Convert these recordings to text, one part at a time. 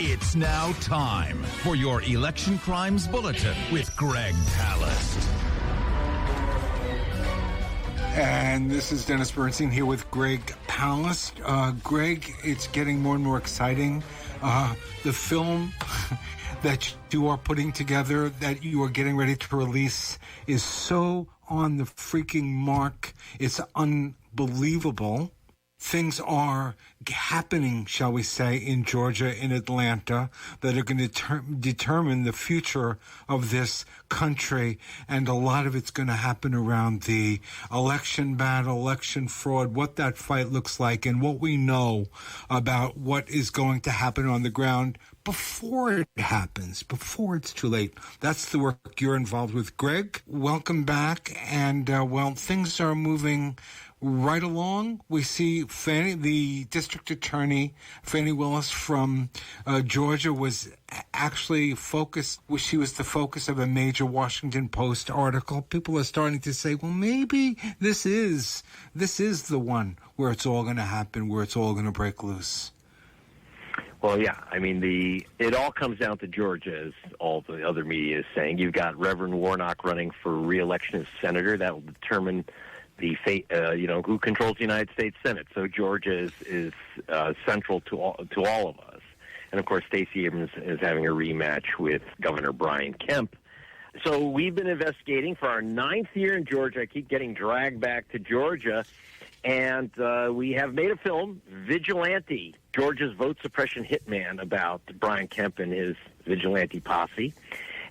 It's now time for your Election Crimes Bulletin with Greg Palast. And this is Dennis Bernstein here with Greg Palast. Greg, it's getting more and more exciting. The film that you are putting together, that you are getting ready to release, is so on the freaking mark. It's unbelievable. Things are happening, shall we say, in Georgia, in Atlanta, that are going to determine the future of this country. And a lot of it's going to happen around the election battle, election fraud, what that fight looks like, and what we know about what is going to happen on the ground before it happens, before it's too late. That's the work you're involved with. Greg, welcome back. And, things are moving right along. We see the district attorney, Fani Willis from Georgia, was actually she was the focus of a major Washington Post article. People are starting to say, well, maybe this is the one where it's all going to happen, where it's all going to break loose. Well, yeah. I mean, it all comes down to Georgia, as all the other media is saying. You've got Reverend Warnock running for re-election as senator. That will determine the fate, who controls the United States Senate. So Georgia is central to all of us. And, of course, Stacey Abrams is having a rematch with Governor Brian Kemp. So we've been investigating for our 9th year in Georgia. I keep getting dragged back to Georgia. And we have made a film, Vigilante, Georgia's vote suppression hitman, about Brian Kemp and his vigilante posse.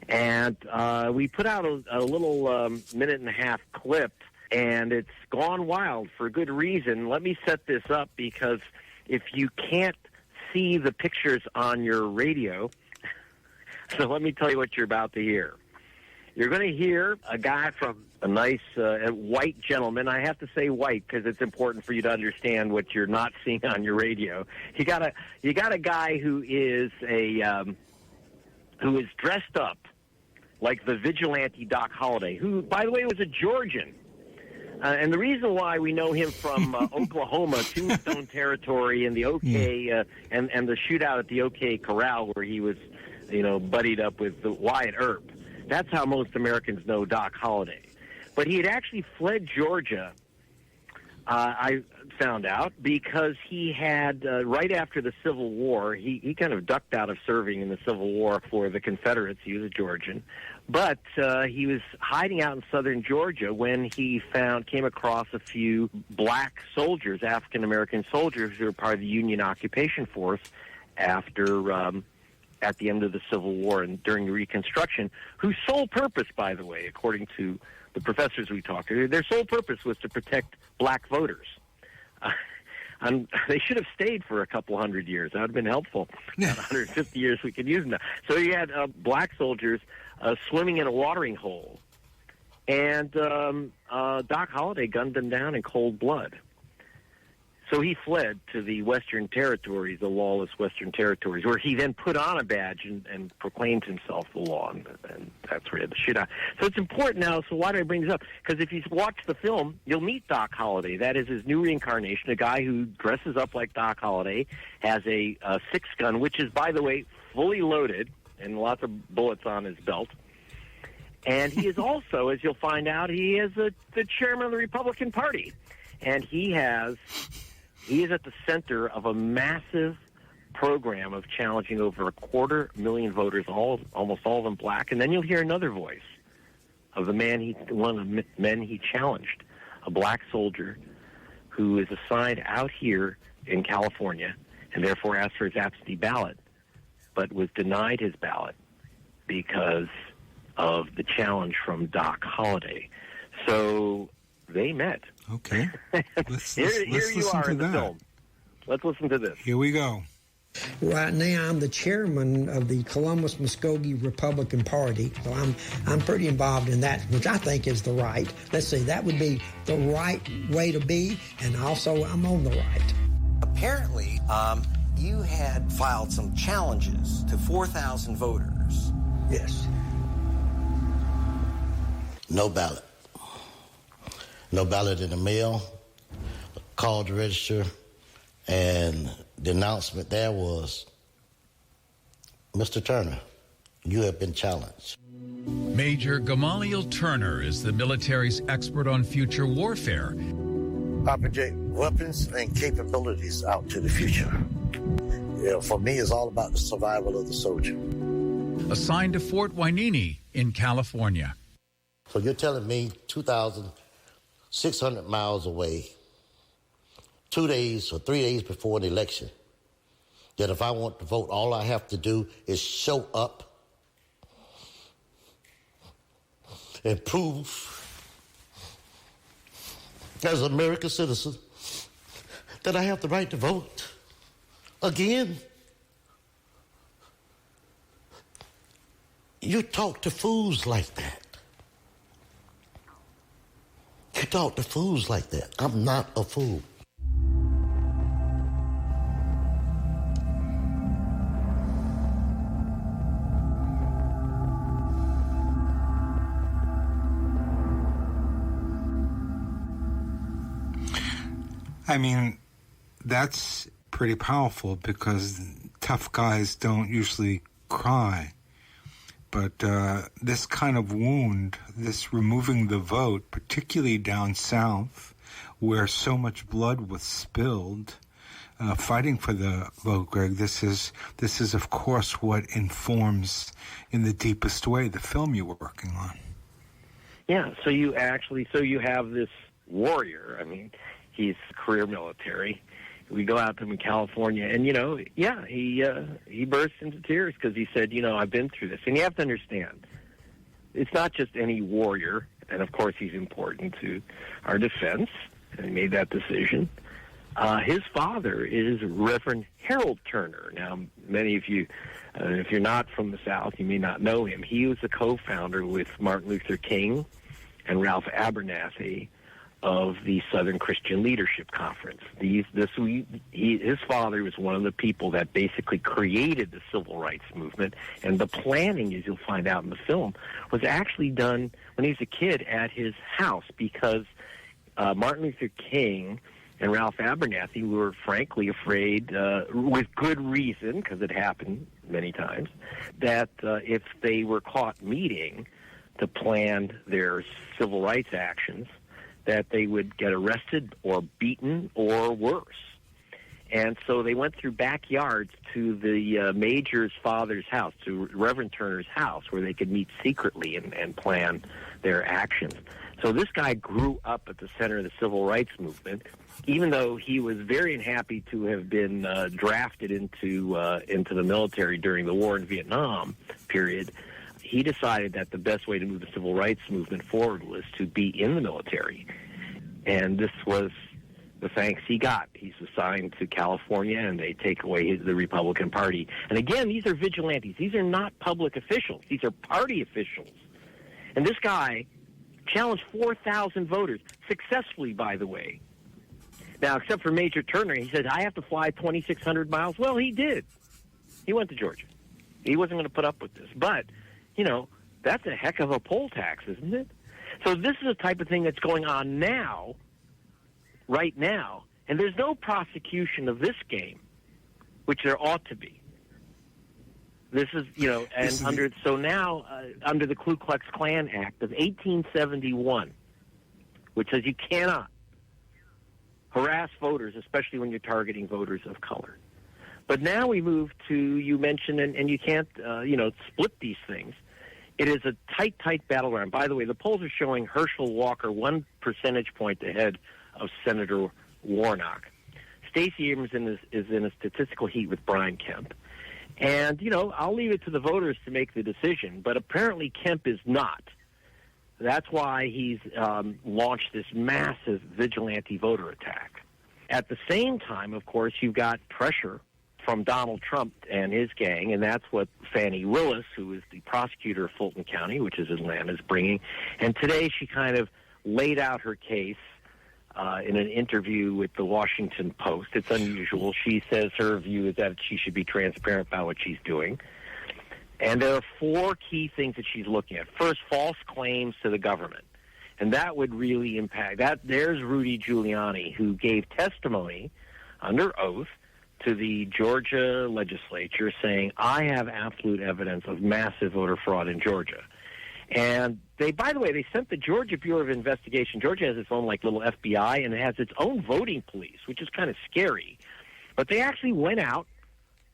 And we put out a little minute-and-a-half clip, and it's gone wild for good reason. Let me set this up, because if you can't see the pictures on your radio, so let me tell you what you're about to hear. You're going to hear a guy from a nice white gentleman. I have to say white because it's important for you to understand what you're not seeing on your radio. You got a guy who is dressed up like the vigilante Doc Holliday, who, by the way, was a Georgian. And the reason why we know him from Oklahoma, Tombstone territory, and the OK and the shootout at the OK Corral, where he was, buddied up with the Wyatt Earp. That's how most Americans know Doc Holliday. But he had actually fled Georgia, I found out, because he had, right after the Civil War, he kind of ducked out of serving in the Civil War for the Confederates. He was a Georgian. But he was hiding out in southern Georgia when he came across a few black soldiers, African-American soldiers, who were part of the Union occupation force at the end of the Civil War and during the Reconstruction, whose sole purpose, by the way, according to the professors we talked to, their sole purpose was to protect black voters. They should have stayed for a couple hundred years. That would have been helpful. About 150 years we could use them now. So you had black soldiers swimming in a watering hole, and Doc Holliday gunned them down in cold blood. So he fled to the Western Territories, the lawless Western Territories, where he then put on a badge and proclaimed himself the law, and that's where he had the shootout. So it's important now. So why do I bring this up? Because if you watch the film, you'll meet Doc Holliday. That is his new reincarnation, a guy who dresses up like Doc Holliday, has a 6-gun, which is, by the way, fully loaded, and lots of bullets on his belt. And he is also, as you'll find out, he is the chairman of the Republican Party. And he is at the center of a massive program of challenging over 250,000 voters, almost all of them black. And then you'll hear another voice of one of the men he challenged, a black soldier who is assigned out here in California and therefore asked for his absentee ballot, but was denied his ballot because of the challenge from Doc Holliday. So they met. Okay. Here you are in the film. Let's listen to this. Here we go. Right now, I'm the chairman of the Columbus-Muskogee Republican Party, so I'm pretty involved in that, which I think is the right. Let's see, that would be the right way to be, and also I'm on the right. Apparently, you had filed some challenges to 4,000 voters. Yes. No ballot. No ballot in the mail, called to register, and the announcement there was Mr. Turner, you have been challenged. Major Gamaliel Turner is the military's expert on future warfare. I project weapons and capabilities out to the future. For me, it's all about the survival of the soldier. Assigned to Fort Hueneme in California. So you're telling me 2,600 miles away, 2 days or 3 days before an election, that if I want to vote, all I have to do is show up and prove as an American citizen that I have the right to vote again? You talk to fools like that. You talk to fools like that. I'm not a fool. I mean, that's pretty powerful because tough guys don't usually cry. But this kind of wound, this removing the vote, particularly down south, where so much blood was spilled, fighting for the vote, Greg, this is of course what informs in the deepest way the film you're working on. Yeah, so you have this warrior. I mean, he's career military. We go out to him in California, and, he burst into tears because he said, I've been through this. And you have to understand, it's not just any warrior, and of course he's important to our defense, and he made that decision. His father is Reverend Harold Turner. Now, many of you, if you're not from the South, you may not know him. He was the co-founder with Martin Luther King and Ralph Abernathy of the Southern Christian Leadership Conference. His father was one of the people that basically created the civil rights movement, and the planning, as you'll find out in the film, was actually done when he was a kid at his house, because Martin Luther King and Ralph Abernathy were frankly afraid, with good reason, because it happened many times, that if they were caught meeting to plan their civil rights actions, that they would get arrested or beaten or worse. And so they went through backyards to the Major's father's house, to Reverend Turner's house, where they could meet secretly and plan their actions. So this guy grew up at the center of the civil rights movement, even though he was very unhappy to have been drafted into the military during the war in Vietnam period. He decided that the best way to move the civil rights movement forward was to be in the military. And this was the thanks he got. He's assigned to California, and they take away the Republican Party. And again, these are vigilantes. These are not public officials. These are party officials. And this guy challenged 4,000 voters, successfully, by the way. Now, except for Major Turner, he said, I have to fly 2,600 miles. Well, he did. He went to Georgia. He wasn't going to put up with this. But that's a heck of a poll tax, isn't it? So this is the type of thing that's going on now, right now, and there's no prosecution of this game, which there ought to be. This is, under the Ku Klux Klan Act of 1871, which says you cannot harass voters, especially when you're targeting voters of color. But now we move to, you mentioned, and you can't, split these things. It is a tight battleground. By the way, the polls are showing Herschel Walker 1 percentage point ahead of Senator Warnock. Stacey Abrams is in a statistical heat with Brian Kemp. And, I'll leave it to the voters to make the decision, but apparently Kemp is not. That's why he's launched this massive vigilante voter attack. At the same time, of course, you've got pressure from Donald Trump and his gang, and that's what Fani Willis, who is the prosecutor of Fulton County, which is Atlanta, is bringing. And today she kind of laid out her case in an interview with the Washington Post. It's unusual. She says her view is that she should be transparent about what she's doing. And there are 4 key things that she's looking at. First, false claims to the government. And that would really impact that. There's Rudy Giuliani, who gave testimony under oath to the Georgia legislature saying, I have absolute evidence of massive voter fraud in Georgia. And they, by the way, they sent the Georgia Bureau of Investigation. Georgia has its own like little FBI, and it has its own voting police, which is kind of scary. But they actually went out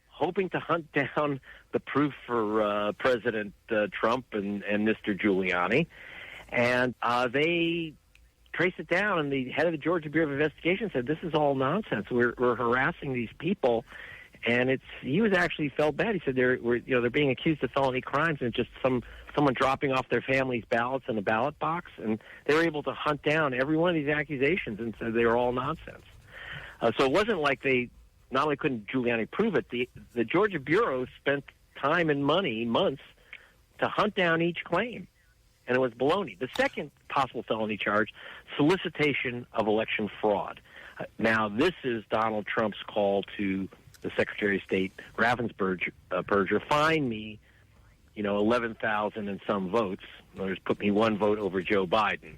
hoping to hunt down the proof for President Trump and Mr. Giuliani. And they traced it down, and the head of the Georgia Bureau of Investigation said, this is all nonsense. We're harassing these people. And he was actually felt bad. He said they're being accused of felony crimes, and just someone dropping off their family's ballots in a ballot box, and they were able to hunt down every one of these accusations and said they were all nonsense. So it wasn't like they not only couldn't Giuliani prove it, the Georgia Bureau spent time and money, months, to hunt down each claim, and it was baloney. The second possible felony charge, solicitation of election fraud. Now, this is Donald Trump's call to the Secretary of State Ravensburger, find me, 11,000 and some votes. In other words, put me one vote over Joe Biden.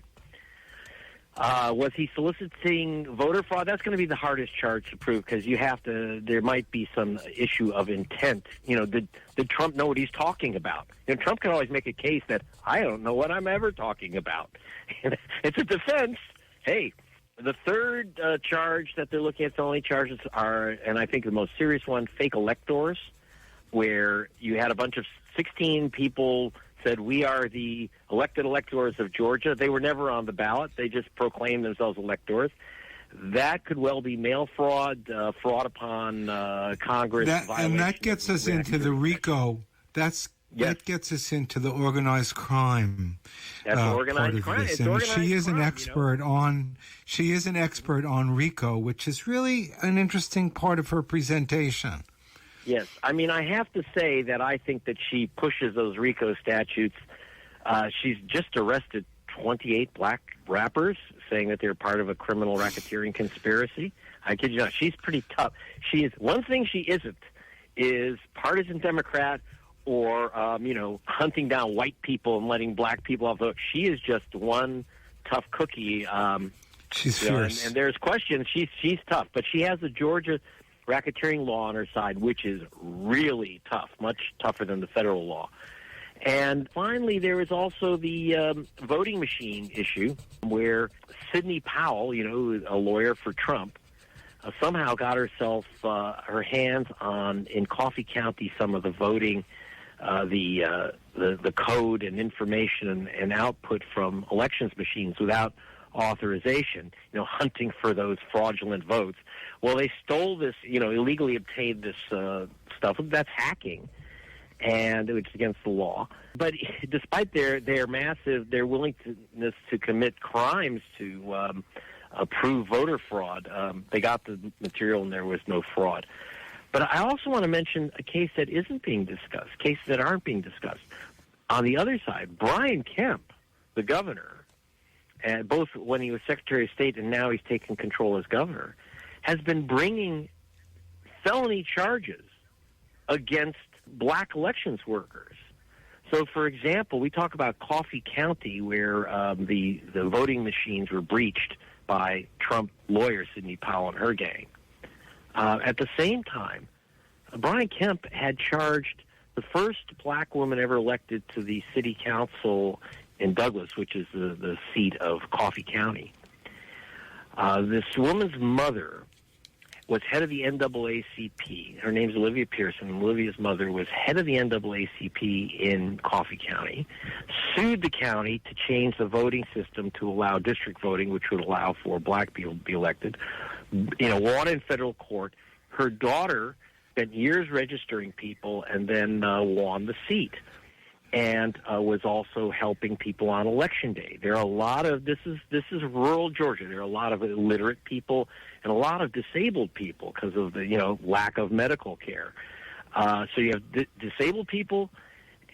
Was he soliciting voter fraud? That's going to be the hardest charge to prove, because there might be some issue of intent. Did Trump know what he's talking about? Trump can always make a case that I don't know what I'm ever talking about. It's a defense. Hey, the third charge that they're looking at, felony charges, are, and I think the most serious one, fake electors, where you had a bunch of 16 people said, we are the elected electors of Georgia. They were never on the ballot. They just proclaimed themselves electors. That could well be mail fraud, fraud upon Congress. That gets us into the RICO. That gets us into the organized crime. That's organized crime. This. And she is an expert on RICO, which is really an interesting part of her presentation. Yes. I mean, I have to say that I think that she pushes those RICO statutes. She's just arrested 28 black rappers, saying that they're part of a criminal racketeering conspiracy. I kid you not. She's pretty tough. She is. One thing she isn't is partisan Democrat or, hunting down white people and letting black people off the hook. She is just one tough cookie. She's fierce. And there's questions. She's tough, but she has the Georgia racketeering law on her side, which is really tough, much tougher than the federal law. And finally, there is also the voting machine issue, where Sidney Powell, a lawyer for Trump, somehow got herself her hands on, in Coffee County, some of the voting, the code and information and output from elections machines without authorization, hunting for those fraudulent votes. Well, they stole this, illegally obtained this stuff. That's hacking, and it's against the law. But despite their willingness to commit crimes to prove voter fraud, they got the material and there was no fraud. But I also want to mention a case that isn't being discussed, cases that aren't being discussed. On the other side, Brian Kemp, the governor, and both when he was Secretary of State and now he's taken control as governor, has been bringing felony charges against black elections workers. So, for example, we talk about Coffee County, where the voting machines were breached by Trump lawyer Sidney Powell and her gang. At the same time, Brian Kemp had charged the first black woman ever elected to the city council in Douglas, which is the seat of Coffee County. This woman's mother was head of the NAACP. Her name's Olivia Pearson. Olivia's mother was head of the NAACP in Coffee County, sued the county to change the voting system to allow district voting, which would allow for black people to be elected, won in federal court. Her daughter spent years registering people and then won the seat, and was also helping people on Election Day. There are a lot of, this is rural Georgia. There are a lot of illiterate people and a lot of disabled people because of the, lack of medical care. So you have disabled people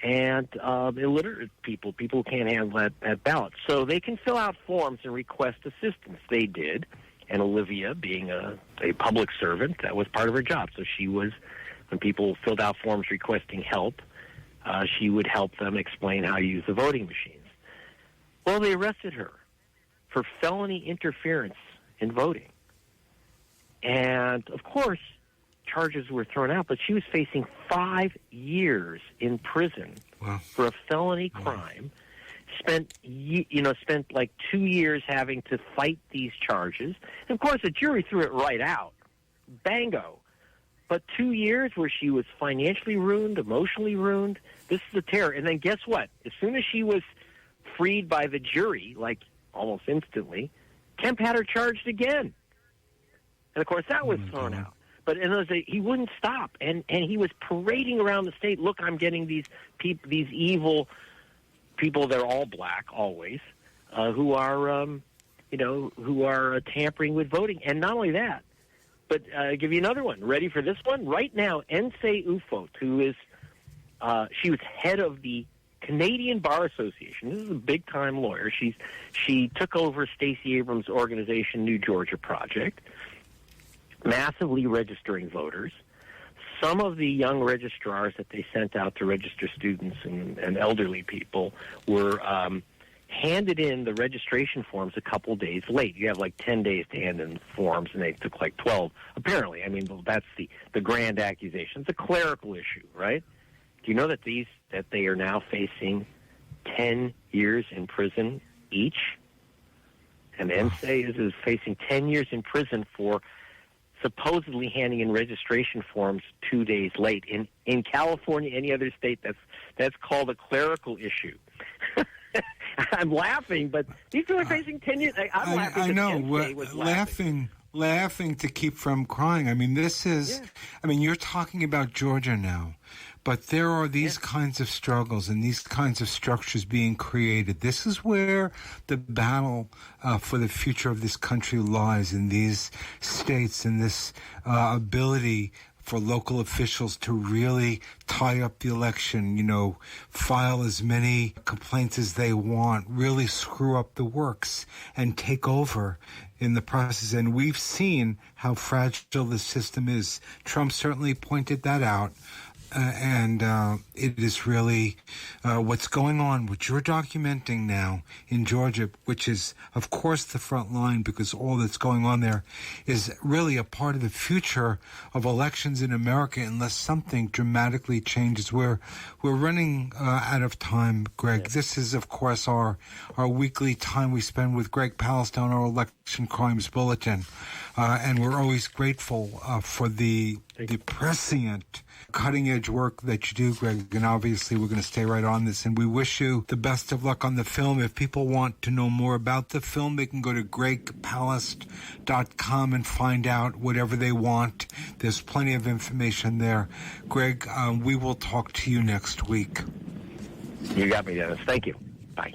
and illiterate people who can't handle that ballot. So they can fill out forms and request assistance. They did. And Olivia, being a public servant, that was part of her job. So she was, when people filled out forms requesting help, she would help them explain how to use the voting machines. Well, they arrested her for felony interference in voting. And, of course, charges were thrown out, but she was facing 5 years in prison for a felony crime. Spent like 2 years having to fight these charges. And of course, the jury threw it right out. Bango. But 2 years where she was financially ruined, emotionally ruined. This is the terror. And then guess what? As soon as she was freed by the jury, like almost instantly, Kemp had her charged again. And of course, that was thrown out. But he wouldn't stop, and he was parading around the state. Look, I'm getting these evil people. They're all black, always, who are tampering with voting. And not only that, but I'll give you another one. Ready for this one? Right now, Nsé Ufot, who is she was head of the Canadian Bar Association. This is a big-time lawyer. She took over Stacey Abrams' organization, New Georgia Project, massively registering voters. Some of the young registrars that they sent out to register students and elderly people were handed in the registration forms a couple days late. You have like 10 days to hand in forms, and they took like 12, apparently. I mean, that's the grand accusation. It's a clerical issue, right? Do you know that they are now facing 10 years in prison each? And Nsé is facing 10 years in prison for supposedly handing in registration forms 2 days late. In California, any other state, that's called a clerical issue. I'm laughing, but these people are facing 10 years. I'm laughing. I know. Laughing to keep from crying. I mean, this is. Yeah. I mean, you're talking about Georgia now, but there are these kinds of struggles and these kinds of structures being created. This is where the battle for the future of this country lies, in these states, in this ability for local officials to really tie up the election, file as many complaints as they want, really screw up the works and take over in the process. And we've seen how fragile the system is. Trump certainly pointed that out. And it is really what's going on, what you're documenting now in Georgia, which is, of course, the front line, because all that's going on there is really a part of the future of elections in America, unless something dramatically changes. We're running out of time, Greg. Yeah. This is, of course, our weekly time we spend with Greg Palestine, our Election Crimes Bulletin. And we're always grateful for the prescient, cutting-edge work that you do, Greg. And obviously, we're going to stay right on this. And we wish you the best of luck on the film. If people want to know more about the film, they can go to gregpalast.com and find out whatever they want. There's plenty of information there. Greg, we will talk to you next week. You got me, Dennis. Thank you. Bye.